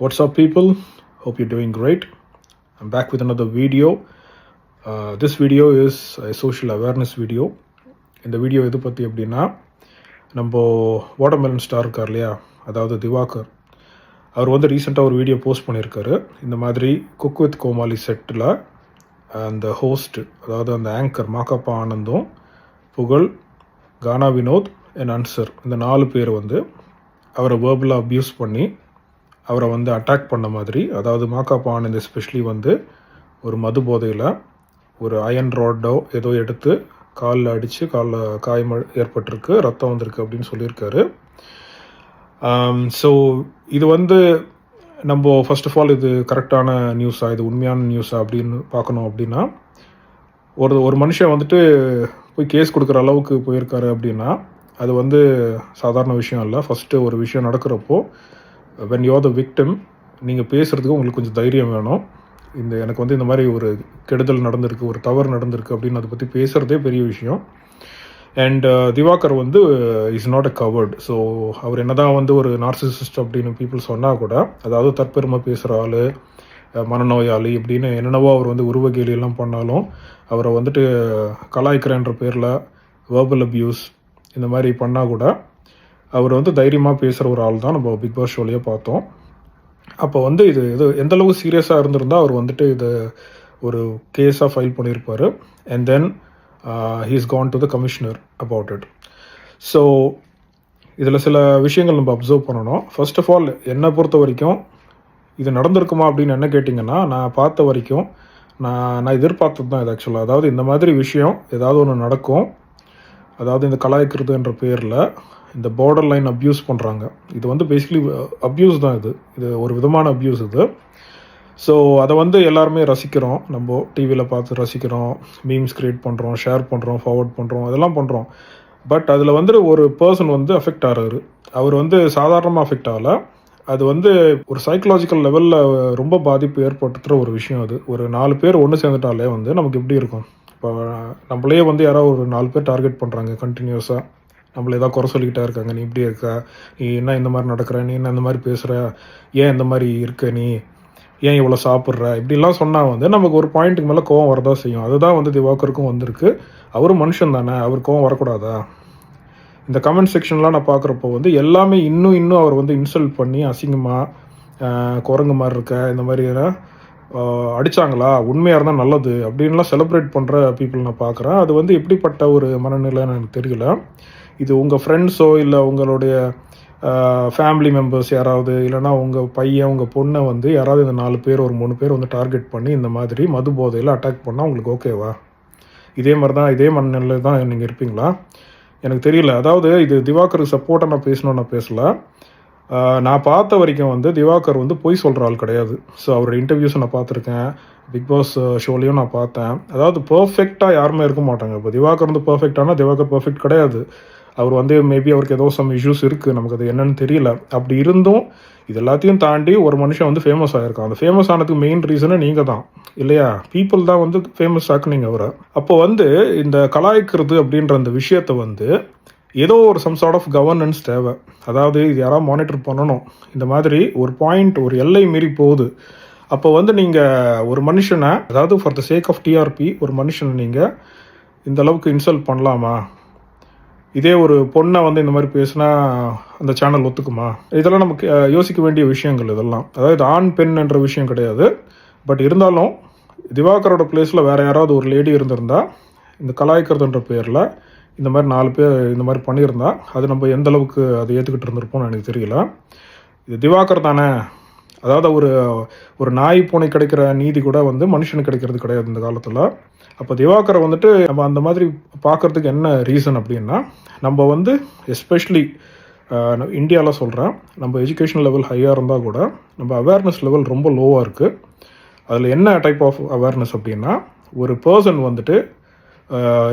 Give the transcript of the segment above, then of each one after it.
What's up, people? Hope you're doing great. I'm back with another video. This video is a social awareness video. இந்த video எது பற்றி அப்படின்னா, நம்ம watermelon star இருக்கார் இல்லையா, அதாவது திவாகர், அவர் வந்து ரீசெண்டாக ஒரு வீடியோ போஸ்ட் பண்ணியிருக்காரு. இந்த மாதிரி குக் வித் கோமாளி செட்டில் அந்த ஹோஸ்ட், அதாவது அந்த ஆங்கர் மாகாப்பா ஆனந்தும், புகழ், கானா வினோத் அண்ட் அன்சர், இந்த 4 பேர் வந்து அவரை வேர்பலாக அப்யூஸ் பண்ணி அவரை வந்து அட்டாக் பண்ண மாதிரி. அதாவது மாகாப்பா ஆனந்த் எஸ்பெஷலி வந்து ஒரு மது போதையில் ஒரு அயன் ராட்டோ ஏதோ எடுத்து காலில் அடித்து காலில் காயம் ஏற்பட்டிருக்கு, ரத்தம் வந்திருக்கு அப்படின்னு சொல்லியிருக்காரு. ஸோ இது வந்து நம்ம ஃபர்ஸ்ட் ஆஃப் ஆல் இது கரெக்டான நியூஸா, இது உண்மையான நியூஸா அப்படின்னு பார்க்கணும். அப்படின்னா ஒரு மனுஷன் வந்துட்டு போய் கேஸ் கொடுக்குற அளவுக்கு போயிருக்காரு அப்படின்னா அது வந்து சாதாரண விஷயம் இல்லை. ஃபஸ்ட்டு ஒரு விஷயம் நடக்கிறப்போ when you're the victim, நீங்கள் பேசுகிறதுக்கு உங்களுக்கு கொஞ்சம் தைரியம் வேணும். எனக்கு வந்து இந்த மாதிரி ஒரு கெடுதல் நடந்திருக்கு, ஒரு தவறு நடந்திருக்கு அப்படின்னு அதை பற்றி பேசுகிறதே பெரிய விஷயம். அண்ட் திவாகர் வந்து is not a coward. So அவர் என்னதான் வந்து ஒரு நார்சிசிஸ்ட் அப்படின்னு பீப்புள் சொன்னால் கூட, அதாவது தற்பெருமை பேசுகிற ஆள், மனநோயாளி இப்படின்னு என்னென்னவோ அவர் வந்து உருவகேலியெல்லாம் பண்ணாலும், அவரை வந்துட்டு கலாய்க்கிறன்ற பேரில் வேர்பல் அப்யூஸ் இந்த மாதிரி பண்ணால் கூட அவர் வந்து தைரியமாக பேசுகிற ஒரு ஆள் தான் நம்ம பிக் பாஸ் ஷோலையே பார்த்தோம். அப்போ வந்து இது எந்தளவு சீரியஸாக இருந்திருந்தால் அவர் வந்துட்டு இது ஒரு கேஸாக ஃபைல் பண்ணியிருப்பார். And then he's Khan to the commissioner about it. So இதில் சில விஷயங்கள் நம்ம அப்சர்வ் பண்ணணும். ஃபர்ஸ்ட் ஆஃப் ஆல் என்னை பொறுத்த வரைக்கும் இது நடந்திருக்குமா அப்படின்னு என்ன கேட்டிங்கன்னா, நான் பார்த்த வரைக்கும் நான் எதிர்பார்த்தது தான் இது ஆக்சுவலாக. அதாவது இந்த மாதிரி விஷயம் ஏதாவது ஒன்று நடக்கும், அதாவது இந்த கலாய்க்கிறதுன்ற பேரில் இந்த பார்டர் லைன் அப்யூஸ் பண்ணுறாங்க. இது வந்து பேசிக்கலி அப்யூஸ் தான். இது ஒரு விதமான அப்யூஸ் இது. ஸோ அதை வந்து எல்லாருமே ரசிக்கிறோம், நம்ம டிவியில் பார்த்து ரசிக்கிறோம், மீம்ஸ் க்ரியேட் பண்ணுறோம், ஷேர் பண்ணுறோம், ஃபார்வர்ட் பண்ணுறோம், அதெல்லாம் பண்ணுறோம். பட் அதில் வந்து ஒரு பர்சன் வந்து அஃபெக்ட் ஆகிறாரு. அவர் வந்து சாதாரணமாக அஃபெக்ட் ஆகலை. அது வந்து ஒரு சைக்கலாஜிக்கல் லெவலில் ரொம்ப பாதிப்பு ஏற்படுத்துகிற ஒரு விஷயம். அது ஒரு 4 பேர் ஒன்று சேர்ந்துட்டாலே வந்து நமக்கு எப்படி இருக்கும்? இப்போ நம்மளே வந்து யாராவது ஒரு 4 பேர் டார்கெட் பண்ணுறாங்க கண்டினியூஸாக, நம்மள ஏதாவது குறை சொல்லிக்கிட்டே இருக்காங்க. நீ இப்படி இருக்க, நீ என்ன இந்த மாதிரி நடக்கிற, நீ என்ன இந்த மாதிரி பேசுகிற, ஏன் இந்த மாதிரி இருக்க, நீ ஏன் இவ்வளோ சாப்பிட்ற, இப்படிலாம் சொன்னால் வந்து நமக்கு ஒரு பாயிண்ட்டுக்கு மேலே கோவம் வரதான் செய்யும். அதுதான் வந்து திவாகருக்கும் வந்திருக்கு. அவரும் மனுஷன் தானே, அவர் கோவம் வரக்கூடாதா? இந்த கமெண்ட் செக்ஷன்லாம் நான் பார்க்குறப்போ வந்து எல்லாமே இன்னும் அவர் வந்து இன்சல்ட் பண்ணி அசிங்கமாக குரங்கு மாதிரி இருக்க, இந்த மாதிரி அடித்தாங்களா, உண்மையாக இருந்தால் நல்லது அப்படின்லாம் செலிப்ரேட் பண்ணுற பீப்புள் நான் பார்க்குறேன். அது வந்து எப்படிப்பட்ட ஒரு மனநிலைன்னு எனக்கு தெரியல. இது உங்கள் ஃப்ரெண்ட்ஸோ இல்லை உங்களுடைய ஃபேமிலி மெம்பர்ஸ் யாராவது, இல்லைனா உங்கள் பையன் உங்கள் பொண்ணை வந்து யாராவது இந்த 4 பேர் ஒரு 3 பேர் வந்து டார்கெட் பண்ணி இந்த மாதிரி மது போதையில் அட்டாக் பண்ணால் உங்களுக்கு ஓகேவா? இதே மனநிலை தான் நீங்கள் இருப்பீங்களா? எனக்கு தெரியல. அதாவது இது திவாகருக்கு சப்போர்ட்டாக நான் பேசலை. நான் பார்த்த வரைக்கும் வந்து திவாகர் வந்து பொய் சொல்கிற ஆள் கிடையாது. ஸோ அவரோட இன்டர்வியூஸை நான் பார்த்துருக்கேன், பிக் பாஸ் ஷோலையும் நான் பார்த்தேன். அதாவது பர்ஃபெக்டாக யாருமே இருக்க மாட்டாங்க. இப்போ திவாகர் வந்து பர்ஃபெக்டானா திவாகர் பர்ஃபெக்ட் கிடையாது. அவர் வந்து மேபி அவருக்கு ஏதோ சம் இஷ்யூஸ் இருக்குது, நமக்கு அது என்னன்னு தெரியல. அப்படி இருந்தும் இது எல்லாத்தையும் தாண்டி ஒரு மனுஷன் வந்து ஃபேமஸ் ஆகிருக்கான். அந்த ஃபேமஸ் ஆனதுக்கு மெயின் ரீசனே நீங்கள் தான் இல்லையா? பீப்புள் தான் வந்து ஃபேமஸ் ஆக்குனீங்க அவரை. அப்போ வந்து இந்த கலாய்க்கிறது அப்படின்ற அந்த விஷயத்தை வந்து ஏதோ ஒரு சம் சார்ட் ஆஃப் கவர்னன்ஸ் தேவை. அதாவது இது யாராவது மானிட்டர் பண்ணணும். இந்த மாதிரி ஒரு பாயிண்ட், ஒரு எல்லை மீறி போகுது. அப்போ வந்து நீங்கள் ஒரு மனுஷனை, அதாவது for the sake of TRP, ஒரு மனுஷனை நீங்கள் இந்த அளவுக்கு இன்சல்ட் பண்ணலாமா? இதே ஒரு பொண்ணை வந்து இந்த மாதிரி பேசினா அந்த சேனல் ஒத்துக்குமா? இதெல்லாம் நமக்கு யோசிக்க வேண்டிய விஷயங்கள் இதெல்லாம். அதாவது ஆண் பெண் என்ற விஷயம் கிடையாது. பட் இருந்தாலும் திவாகரோட பிளேஸில் வேறு யாராவது ஒரு லேடி இருந்திருந்தா, இந்த கலாய்க்கிறதுன்ற பேரில் இந்த மாதிரி 4 பேர் இந்த மாதிரி பண்ணியிருந்தா அது நம்ம எந்த அளவுக்கு அதை ஏற்றுக்கிட்டு இருந்திருப்போம்னு எனக்கு தெரியல. இது திவாகர் தானே. அதாவது ஒரு நாய் பூனை கிடைக்கிற நீதி கூட வந்து மனுஷனுக்கு கிடைக்கிறது கிடையாது இந்த காலத்தில். அப்போ திவாகரை வந்துட்டு நம்ம அந்த மாதிரி பார்க்குறதுக்கு என்ன ரீசன் அப்படின்னா, நம்ம வந்து எஸ்பெஷலி இந்தியாவில் சொல்கிறேன், நம்ம எஜுகேஷன் லெவல் ஹையாக இருந்தால் கூட நம்ம அவேர்னஸ் லெவல் ரொம்ப லோவாக இருக்குது. அதில் என்ன டைப் ஆஃப் அவேர்னஸ் அப்படின்னா, ஒரு பர்சன் வந்துட்டு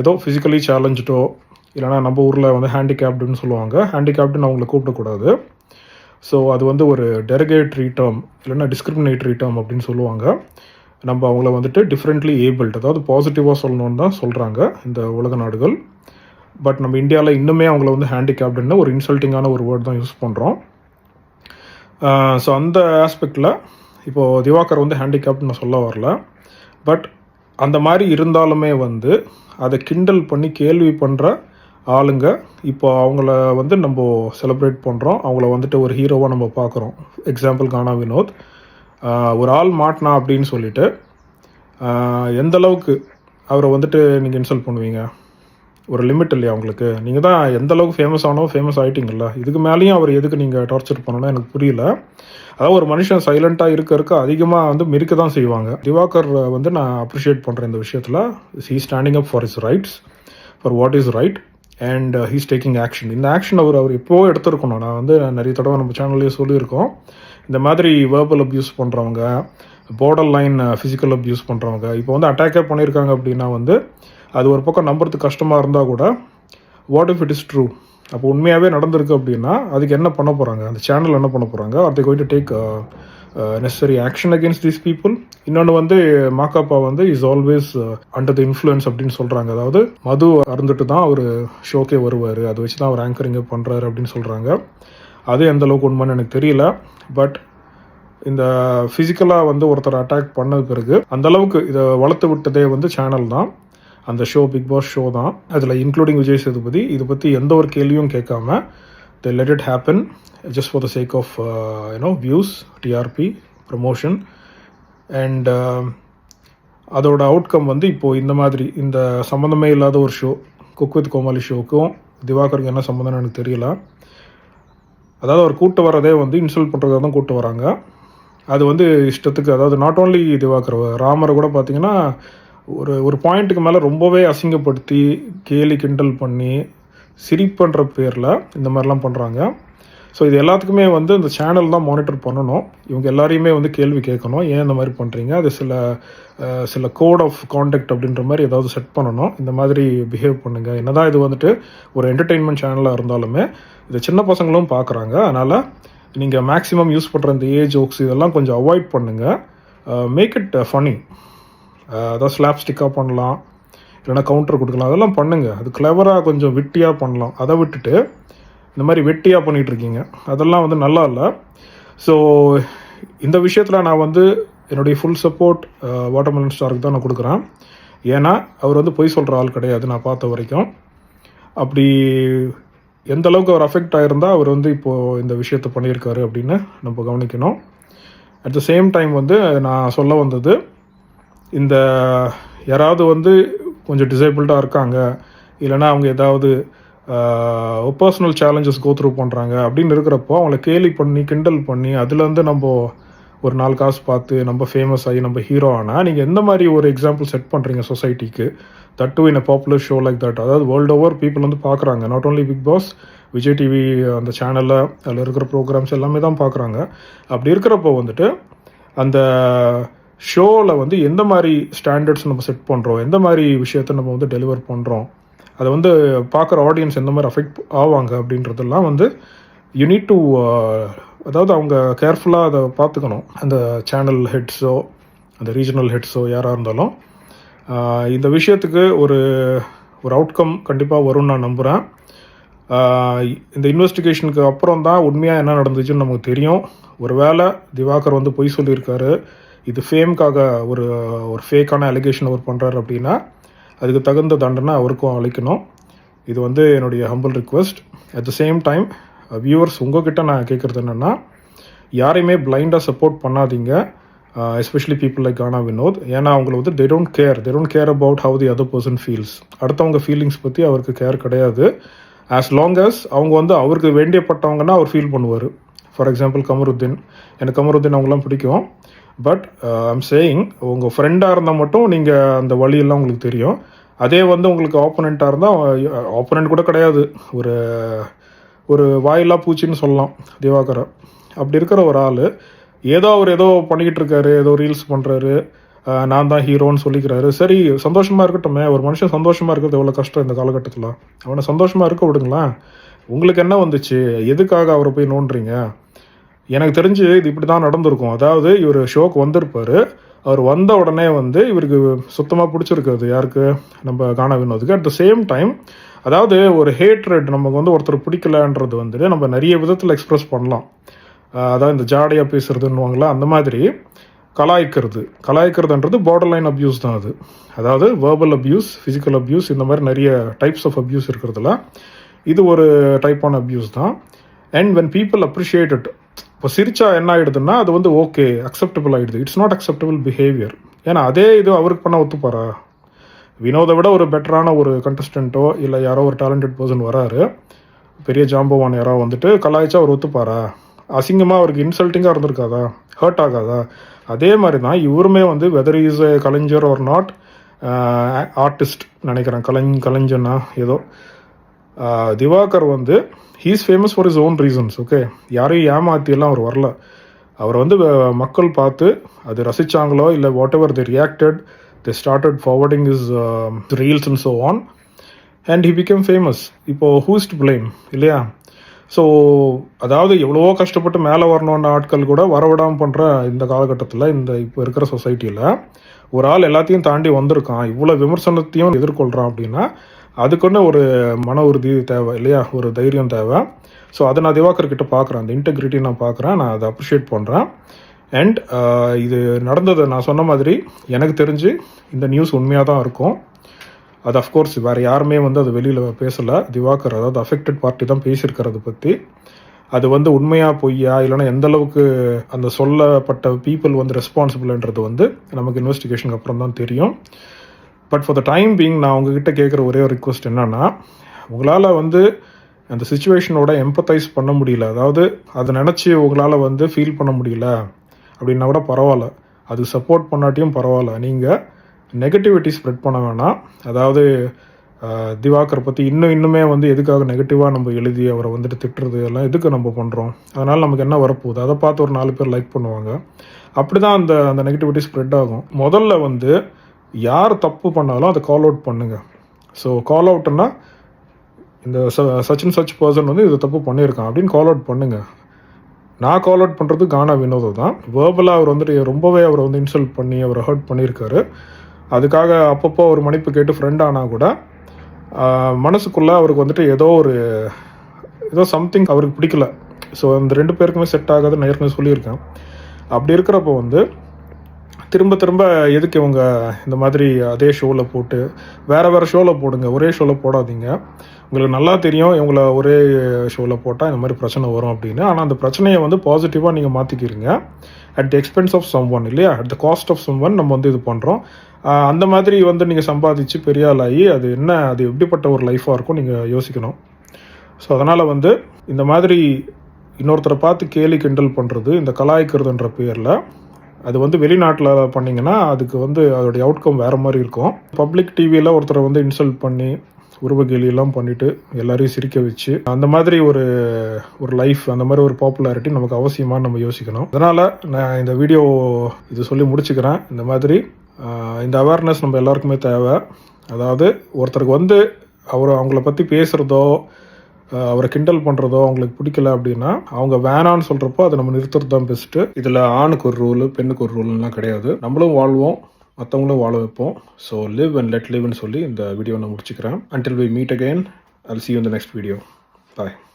ஏதோ ஃபிசிக்கலி சேலஞ்சிட்டோ, இல்லைனா நம்ம ஊரில் வந்து ஹேண்டிகேப்டுன்னு சொல்லுவாங்க, ஹேண்டிகேப்டுன்னு அவங்கள கூப்பிடக்கூடாது. ஸோ அது வந்து ஒரு டெரகேட்ரி டேர்ம், இல்லைனா டிஸ்கிரிமினேட்டரி டேர்ம் அப்படின்னு சொல்லுவாங்க. நம்ம அவங்கள வந்துட்டு டிஃப்ரெண்ட்லி ஏபிள்ட், அதாவது பாசிட்டிவாக சொல்லணுன்னு தான் சொல்கிறாங்க இந்த உலக நாடுகள். பட் நம்ம இந்தியாவில் இன்னுமே அவங்கள வந்து ஹேண்டிகேப்டுன்னு ஒரு இன்சல்ட்டிங்கான ஒரு வேர்ட் தான் யூஸ் பண்ணுறோம். ஸோ அந்த ஆஸ்பெக்டில் இப்போது திவாகர் வந்து ஹேண்டிகேப்ட் நான் சொல்ல வரல. பட் அந்த மாதிரி இருந்தாலுமே வந்து அதை கிண்டல் பண்ணி கேள்வி பண்ணுற ஆளுங்க இப்போ அவங்கள வந்து நம்ம செலிப்ரேட் பண்ணுறோம். அவங்கள வந்துட்டு ஒரு ஹீரோவாக நம்ம பார்க்குறோம். எக்ஸாம்பிள் கானா வினோத். ஒரு ஆள் மாட்டினா அப்படின்னு சொல்லிட்டு எந்த அளவுக்கு அவரை வந்துட்டு நீங்கள் இன்சல்ட் பண்ணுவீங்க? ஒரு லிமிட் இல்லையா உங்களுக்கு? நீங்கள் தான் எந்த அளவுக்கு ஃபேமஸ் ஆகிட்டீங்கல்ல. இதுக்கு மேலேயும் அவர் எதுக்கு நீங்கள் டார்ச்சர் பண்ணணும்னா எனக்கு புரியல. அதாவது ஒரு மனுஷன் சைலண்ட்டாக இருக்க அதிகமாக வந்து மிருக்க தான் செய்வாங்க. திவாகர் வந்து நான் அப்ரிஷியேட் பண்ணுறேன் இந்த விஷயத்தில். He standing up for his rights, for what is right, and he's taking action. இந்த ஆக்ஷன் அவர் எப்போவோ எடுத்துருக்கணும். நான் வந்து நிறைய தடவை நம்ம சேனல்லேயே சொல்லியிருக்கோம். இந்த மாதிரி வேர்பல் அப்யூஸ் பண்ணுறவங்க, பார்டர் லைன் ஃபிசிக்கல் அப்யூஸ் பண்ணுறவங்க இப்போ வந்து அட்டாக்கே பண்ணியிருக்காங்க அப்படின்னா வந்து அது ஒரு பக்கம் நம்புறதுக்கு கஷ்டமாக இருந்தால் கூட what if it is true, அப்போ உண்மையாகவே நடந்திருக்கு அப்படின்னா அதுக்கு என்ன பண்ண போகிறாங்க? அந்த சேனல் என்ன பண்ண போகிறாங்க? Are they going to take necessary action against these people? இன்னொன்று வந்து மாக்காப்பா வந்து is always under the influence அப்படின்னு சொல்கிறாங்க. அதாவது மது அருந்துட்டு தான் அவர் ஷோக்கே வருவார், அதை வச்சு தான் அவர் ஆங்கரிங்கை பண்ணுறாரு அப்படின்னு சொல்கிறாங்க. அது எந்த அளவுக்கு உண்மைன்னு எனக்கு தெரியல. பட் இந்த ஃபிசிக்கலாக வந்து ஒருத்தர் அட்டாக் பண்ணது பிறகு அந்தளவுக்கு இதை வளர்த்து விட்டதே வந்து சேனல் தான், அந்த ஷோ பிக் பாஸ் ஷோ தான். அதில் இன்க்ளூடிங் விஜய் சேதுபதி இதை பற்றி எந்த ஒரு கேள்வியும் கேட்காம they let it happen just for the sake of views, TRP, promotion. And அதோட அவுட்கம் வந்து இப்போது இந்த மாதிரி இந்த சம்மந்தமே இல்லாத ஒரு ஷோ, குக் வித் கோமாளி ஷோக்கும் திவாகருக்கு என்ன சம்மந்தம்னு எனக்கு தெரியல. அதாவது அவர் கூட்டு வரதே வந்து இன்சல்ட் பண்ணுறதா தான் கூட்டு வராங்க. அது வந்து இஷ்டத்துக்கு, அதாவது நாட் ஓன்லி திவாகர், ராமரை கூட பார்த்தீங்கன்னா ஒரு பாயிண்ட்டுக்கு மேலே ரொம்பவே அசிங்கப்படுத்தி கேலி கிண்டல் பண்ணி சிரிப்புன்ற பேரில் இந்த மாதிரிலாம் பண்ணுறாங்க. ஸோ இது எல்லாத்துக்குமே வந்து இந்த சேனல் தான் மானிட்டர் பண்ணணும். இவங்க எல்லாரையுமே வந்து கேள்வி கேட்கணும், ஏன் இந்த மாதிரி பண்ணுறீங்க, அது சில கோட் ஆஃப் கான்டக்ட் அப்படின்ற மாதிரி ஏதாவது செட் பண்ணணும். இந்த மாதிரி பிஹேவ் பண்ணுங்கள். என்னதான் இது வந்துட்டு ஒரு என்டர்டெயின்மெண்ட் சேனலாக இருந்தாலுமே இதை சின்ன பசங்களும் பார்க்குறாங்க. அதனால் நீங்கள் மேக்ஸிமம் யூஸ் பண்ணுற இந்த ஜோக்ஸ் இதெல்லாம் கொஞ்சம் அவாய்ட் பண்ணுங்கள். Make it funny. அதாவது ஸ்லாப் ஸ்டிக்காக பண்ணலாம், இல்லைனா கவுண்டர் கொடுக்கலாம், அதெல்லாம் பண்ணுங்கள். அது கிளவராக கொஞ்சம் விட்டியாக பண்ணலாம். அதை விட்டுட்டு இந்த மாதிரி வெட்டியாக பண்ணிகிட்ருக்கீங்க, அதெல்லாம் வந்து நல்லா இல்லை. ஸோ இந்த விஷயத்தில் நான் வந்து என்னுடைய ஃபுல் சப்போர்ட் வாட்டர்மெலன் ஸ்டாருக்கு தான் நான் கொடுக்குறேன். ஏன்னா அவர் வந்து பொய் சொல்கிற ஆள் கிடையாது நான் பார்த்த வரைக்கும். அப்படி எந்த அளவுக்கு அவர் அஃபெக்ட் ஆகிருந்தால் அவர் வந்து இப்போது இந்த விஷயத்தை பண்ணியிருக்காரு அப்படின்னு நம்ம கவனிக்கணும். அட் த சேம் டைம் வந்து நான் சொல்ல வந்தது, இந்த யாராவது வந்து கொஞ்சம் டிசேபிள்டாக இருக்காங்க, இல்லைனா அவங்க ஏதாவது பர்சனல் சேலஞ்சஸ் கோத்ரூ பண்ணுறாங்க அப்படின்னு இருக்கிறப்போ அவங்கள கேலி பண்ணி கிண்டல் பண்ணி அதுலேருந்து நம்ம ஒரு 4 காசு பார்த்து நம்ம ஃபேமஸ் ஆகி நம்ம ஹீரோ ஆனால் நீங்கள் எந்த மாதிரி ஒரு எக்ஸாம்பிள் செட் பண்ணுறீங்க சொசைட்டிக்கு? That to in a popular show like that. அதாவது வேர்ல்டு ஓவர் பீப்புள் வந்து பார்க்குறாங்க. Not only Bigg Boss, Vijay TV அந்த சேனலில் அதில் இருக்கிற ப்ரோக்ராம்ஸ் எல்லாமே தான் பார்க்குறாங்க. அப்படி இருக்கிறப்போ வந்துட்டு அந்த ஷோவில் வந்து எந்த மாதிரி ஸ்டாண்டர்ட்ஸ் நம்ம செட் பண்ணுறோம், எந்த மாதிரி விஷயத்தை நம்ம வந்து டெலிவர் பண்ணுறோம், அதை வந்து பார்க்குற ஆடியன்ஸ் எந்த மாதிரி அஃபெக்ட் ஆவாங்க அப்படின்றதெல்லாம் வந்து யூ நீட் டு, அதாவது அவங்க கேர்ஃபுல்லாக அதை பார்த்துக்கணும். அந்த சேனல் ஹெட்ஸோ அந்த ரீஜனல் ஹெட்ஸோ யாராக இருந்தாலும் இந்த விஷயத்துக்கு ஒரு அவுட்கம் கண்டிப்பாக வரும்னு நான் நம்புகிறேன். இந்த இன்வெஸ்டிகேஷனுக்கு அப்புறம் தான் உண்மையாக என்ன நடந்துச்சுன்னு நமக்கு தெரியும். ஒரு வேளை திவாகர் வந்து பொய் சொல்லியிருக்காரு, இது ஃபேம்காக ஒரு ஃபேக்கான அலிகேஷன் அவர் பண்ணுறாரு அப்படின்னா அதுக்கு தகுந்த தண்டனை அவருக்கும் அளிக்கணும். இது வந்து என்னுடைய humble request. At the same time viewers உங்ககிட்ட நான் கேட்குறது என்னென்னா, யாரையுமே பிளைண்டாக சப்போர்ட் பண்ணாதீங்க, எஸ்பெஷலி பீப்புள் லைக் கானா வினோத். ஏன்னா அவங்களை வந்து they don't care about how the other person feels. அடுத்தவங்க ஃபீலிங்ஸ் பற்றி அவருக்கு கேர் கிடையாது. ஆஸ் லாங் as அவங்க வந்து அவருக்கு வேண்டியப்பட்டவங்கன்னா அவர் ஃபீல் பண்ணுவார். ஃபார் எக்ஸாம்பிள் கமருத்தீன், எனக்கு கமருத்தீன் அவங்களாம் பிடிக்கும். பட் ஐம் சேயிங், உங்கள் ஃப்ரெண்டாக இருந்தால் மட்டும் நீங்கள் அந்த வழியெல்லாம் உங்களுக்கு தெரியும். அதே வந்து உங்களுக்கு ஆப்போனண்ட்டாக இருந்தால், ஆப்போனண்ட் கூட கிடையாது, ஒரு வாயில்லா பூச்சின்னு சொல்லலாம் திவாகரை. அப்படி இருக்கிற ஒரு ஆள் அவர் ஏதோ பண்ணிக்கிட்டு இருக்காரு, ஏதோ ரீல்ஸ் பண்ணுறாரு, நான் தான் ஹீரோன்னு சொல்லிக்கிறாரு. சரி, சந்தோஷமாக இருக்கட்டுமே. ஒரு மனுஷன் சந்தோஷமாக இருக்கிறது எவ்வளோ கஷ்டம் இந்த காலகட்டத்தில். அவனை சந்தோஷமாக இருக்க விடுங்களேன். உங்களுக்கு என்ன வந்துச்சு? எதுக்காக அவரை போய் நோண்டுறீங்க? எனக்கு தெரிஞ்சு இது இப்படி தான் நடந்திருக்கும். அதாவது இவர் ஷோக்கு வந்திருப்பார், அவர் வந்த உடனே வந்து இவருக்கு சுத்தமாக பிடிச்சிருக்காது. யாருக்கு? நம்ம கானா வினோதுக்கு. அட் த சேம் டைம், அதாவது ஒரு ஹேட்ரட், நமக்கு வந்து ஒருத்தர் பிடிக்கலன்றது வந்துட்டு நம்ம நிறைய விதத்தில் எக்ஸ்ப்ரெஸ் பண்ணலாம். அதாவது இந்த ஜாடையாக பேசுகிறதுன்னுவாங்களா, அந்த மாதிரி கலாய்க்கிறதுன்றது பார்டர் லைன் அப்யூஸ் தான் அது. அதாவது வேர்பல் அப்யூஸ், ஃபிசிக்கல் அப்யூஸ், இந்த மாதிரி நிறைய டைப்ஸ் ஆஃப் அப்யூஸ் இருக்கிறதுல இது ஒரு டைப்பான அப்யூஸ் தான். And when people appreciate it, இப்போ சிரிச்சா என்ன ஆகிடுதுன்னா அது வந்து ஓகே, அக்செப்டபிள் ஆகிடுது. It's not acceptable behaviour. ஏன்னா அதே இது அவருக்கு பண்ண ஒத்துப்பாரா? வினோதை விட ஒரு பெட்டரான ஒரு கண்டஸ்டண்ட்டோ இல்லை யாரோ ஒரு டேலண்டட் பர்சன் வராரு, பெரிய ஜாம்பவான் யாரோ வந்துட்டு கலாய்ச்சா அவர் ஒத்துப்பாரா? அசிங்கமாக அவருக்கு இன்சல்ட்டிங்காக இருந்திருக்காதா? ஹர்ட் ஆகாதா? அதே மாதிரி தான் இவருமே வந்து வெதர் இஸ் ஏ கலைஞர் ஆர் நாட் ஆர்டிஸ்ட் நினைக்கிறேன், கலைஞனா ஏதோ திவாகர் வந்து he's famous for his own reasons. Okay, யாரையும் ஏமாற்றியெல்லாம் அவர் வரல. அவர் வந்து மக்கள் பார்த்து அது ரசித்தாங்களோ இல்லை what ever the reacted, the started forwarding is reels and so on and he became famous. இப்போது ஹூஸ் டு பிளேம் இல்லையா? ஸோ அதாவது எவ்வளவோ கஷ்டப்பட்டு மேலே வரணுன்ற ஆட்கள் கூட வரவிடாமல் பண்ணுற இந்த காலகட்டத்தில், இந்த இப்போ இருக்கிற சொசைட்டியில் ஒரு ஆள் எல்லாத்தையும் தாண்டி வந்திருக்கான், இவ்வளோ விமர்சனத்தையும் எதிர்கொள்கிறான் அப்படின்னா அதுக்குன்னு ஒரு மன உறுதி தேவை இல்லையா? ஒரு தைரியம் தேவை. ஸோ அதை நான் திவாகர் கிட்ட பார்க்குறேன், அந்த இன்டெகிரிட்டி நான் பார்க்குறேன், நான் அதை அப்ரிஷியேட் பண்ணுறேன். அண்ட் இது நடந்ததை நான் சொன்ன மாதிரி எனக்கு தெரிஞ்சு இந்த நியூஸ் உண்மையாக தான் இருக்கும். அது அஃப்கோர்ஸ் வேறு யாருமே வந்து அது வெளியில் பேசலை. திவாகர், அதாவது அஃபெக்டட் பார்ட்டி தான் பேசியிருக்கிறத பற்றி. அது வந்து உண்மையாக பொய்யா, இல்லைனா எந்த அளவுக்கு அந்த சொல்லப்பட்ட பீப்புள் வந்து ரெஸ்பான்சிபிள்ன்றது வந்து நமக்கு இன்வெஸ்டிகேஷனுக்கு அப்புறம் தான் தெரியும். But for the time being நான் உங்ககிட்ட கேட்குற ஒரே ஒரு ரிக்வஸ்ட் என்னென்னா, உங்களால் வந்து அந்த சுச்சுவேஷனோட எம்பத்தைஸ் பண்ண முடியல, அதாவது அதை நினச்சி உங்களால் வந்து ஃபீல் பண்ண முடியல அப்படின்னா கூட பரவாயில்ல, அது சப்போர்ட் பண்ணாட்டியும் பரவாயில்ல. நீங்கள் நெகட்டிவிட்டி ஸ்ப்ரெட் பண்ண வேணாம். அதாவது திவாகர் பற்றி இன்னுமே வந்து எதுக்காக நெகட்டிவாக நம்ம எழுதி அவரை வந்துட்டு திட்டுறது எல்லாம் எதுக்கு நம்ம பண்ணுறோம்? அதனால் நமக்கு என்ன வரப்போகுது? அதை பார்த்து ஒரு 4 பேர் லைக் பண்ணுவாங்க. அப்படி தான் அந்த நெகட்டிவிட்டி ஸ்ப்ரெட் ஆகும். முதல்ல வந்து யார் தப்பு பண்ணாலும் அதை கால் அவுட் பண்ணுங்கள். ஸோ கால் அவுட்னா இந்த சச் அண்ட் சச் பர்சன் வந்து இது தப்பு பண்ணியிருக்கான் அப்படின்னு கால் அவுட் பண்ணுங்கள். நான் கால் அவுட் பண்ணுறது கானா வினோதை தான். வேர்பலாக அவர் வந்துட்டு ரொம்பவே அவரை வந்து இன்சல்ட் பண்ணி அவரை ஹர்ட் பண்ணியிருக்காரு. அதுக்காக அப்பப்போ ஒரு மன்னிப்பு கேட்டு ஃப்ரெண்ட் ஆனால் கூட மனசுக்குள்ளே அவருக்கு வந்துட்டு ஏதோ சம்திங் அவருக்கு பிடிக்கல. ஸோ அந்த 2 பேருக்குமே செட் ஆகாதுன்னு ஏற்கனவே சொல்லியிருக்கேன். அப்படி இருக்கிறப்போ வந்து திரும்ப திரும்ப எதுக்கு இவங்க இந்த மாதிரி அதே ஷோவில் போட்டு வேறு ஷோவில் போடுங்க, ஒரே ஷோவில் போடாதீங்க. உங்களுக்கு நல்லா தெரியும் இவங்கள ஒரே ஷோவில் போட்டால் இந்த மாதிரி பிரச்சனை வரும் அப்படின்னு. ஆனால் அந்த பிரச்சனையை வந்து பாசிட்டிவாக நீங்கள் மாற்றிக்கிறீங்க. At the expense of someone இல்லையா? At the cost of someone நம்ம வந்து இது பண்ணுறோம். அந்த மாதிரி வந்து நீங்கள் சம்பாதிச்சு பெரிய ஆளாகி அது எப்படிப்பட்ட ஒரு லைஃபாக இருக்கும் நீங்கள் யோசிக்கணும். ஸோ அதனால் வந்து இந்த மாதிரி இன்னொருத்தரை பார்த்து கேலி கிண்டல் பண்ணுறது, இந்த கலாய்க்கிறதுன்ற பேரில் அது வந்து வெளிநாட்டில் பண்ணிங்கன்னா அதுக்கு வந்து அதோடைய அவுட்கம் வேறு மாதிரி இருக்கும். பப்ளிக் டிவியில் ஒருத்தரை வந்து இன்சல்ட் பண்ணி உருவகேலியெல்லாம் பண்ணிவிட்டு எல்லாரையும் சிரிக்க வச்சு அந்த மாதிரி ஒரு லைஃப், அந்த மாதிரி ஒரு பாப்புலாரிட்டி நமக்கு அவசியமாக நம்ம யோசிக்கணும். அதனால் நான் இந்த வீடியோ இது சொல்லி முடிச்சுக்கிறேன். இந்த மாதிரி இந்த அவேர்னஸ் நம்ம எல்லாருக்குமே தேவை. அதாவது ஒருத்தருக்கு வந்து அவங்கள பற்றி பேசுகிறதோ அவரை கிண்டல் பண்ணுறதோ அவங்களுக்கு பிடிக்கல அப்படின்னா அவங்க வேணான்னு சொல்கிறப்போ அதை நம்ம நிறுத்துறது தான் பெஸ்ட்டு. இதில் ஆணுக்கு ஒரு ரூலு பெண்ணுக்கு ஒரு ரூலுலாம் கிடையாது. நம்மளும் வாழ்வோம், மற்றவங்களும் வாழ வைப்போம். ஸோ லிவ் அண்ட் லெட் லிவ்னு சொல்லி இந்த வீடியோ நான் முடிச்சுக்கிறேன். Until we meet again, I'll see you in the next video. Bye.